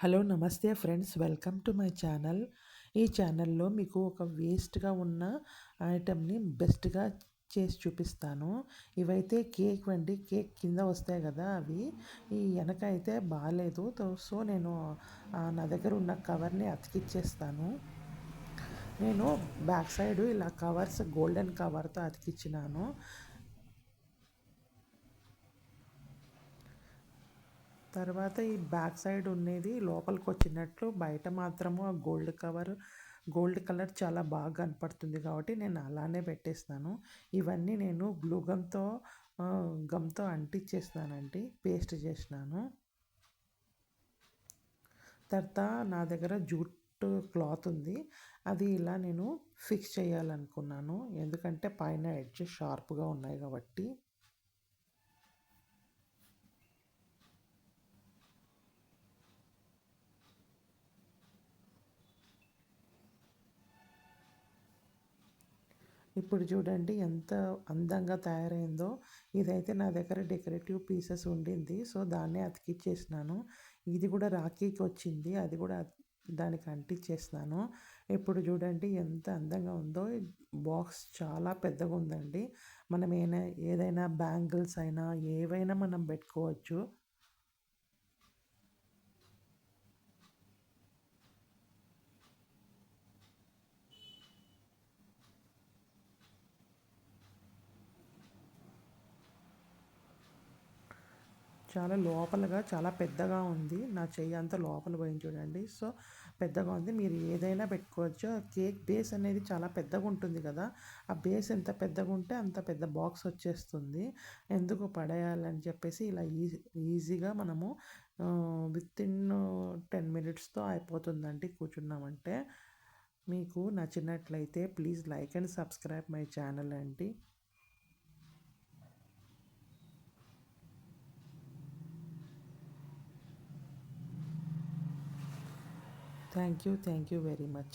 Hello నమస్తే friends, welcome to my channel. ఈ ఛానల్లో మీకు ఒక వేస్ట్గా ఉన్న ఐటెంని బెస్ట్గా చేసి చూపిస్తాను. ఇవైతే కేక్ వండి కేక్ కింద వస్తాయి కదా, అవి ఈ వెనక అయితే బాగాలేదు. సో నేను నా దగ్గర ఉన్న కవర్ని అతికిచ్చేస్తాను. నేను బ్యాక్ సైడ్ ఇలా కవర్స్ గోల్డెన్ కవర్తో అతికిచ్చినాను. తర్వాత ఈ బ్యాక్ సైడ్ ఉన్నది లోపలికి వచ్చినట్లు, బయట మాత్రము ఆ గోల్డ్ కలర్ చాలా బాగా కనపడుతుంది కాబట్టి నేను అలానే పెట్టేస్తాను. ఇవన్నీ నేను గమ్తో అంటించేస్తానండి, పేస్ట్ చేసినాను. తర్వాత నా దగ్గర జూట్ క్లాత్ ఉంది, అది ఇలా నేను ఫిక్స్ చేయాలనుకున్నాను, ఎందుకంటే పైన ఎడ్జ్ షార్ప్గా ఉన్నాయి కాబట్టి. ఇప్పుడు చూడండి ఎంత అందంగా తయారైందో. ఇదైతే నా దగ్గర డెకరేటివ్ పీసెస్ ఉండింది, సో దాన్నే అతికిచ్చేసినాను. ఇది కూడా రాఖీకి వచ్చింది, అది కూడా దానికి అంటించేసినాను. ఇప్పుడు చూడండి ఎంత అందంగా ఉందో. బాక్స్ చాలా పెద్దగా ఉందండి. మనం ఏదైనా బ్యాంగిల్స్ అయినా ఏవైనా మనం పెట్టుకోవచ్చు. చాలా లోపలగా చాలా పెద్దగా ఉంది. నా చెయ్యి అంతా లోపల పోయింది చూడండి. సో పెద్దగా ఉంది. మీరు ఏదైనా పెట్టుకోవచ్చు. కేక్ బేస్ అనేది చాలా పెద్దగా ఉంటుంది కదా, ఆ బేస్ ఎంత పెద్దగా ఉంటే అంత పెద్ద బాక్స్ వచ్చేస్తుంది. ఎందుకు పడేయాలని చెప్పేసి ఇలా ఈజీగా మనము వితిన్ 10 మినిట్స్తో అయిపోతుందండి కూర్చున్నామంటే. మీకు నచ్చినట్లయితే please like and subscribe my channel అండి. Thank you very much.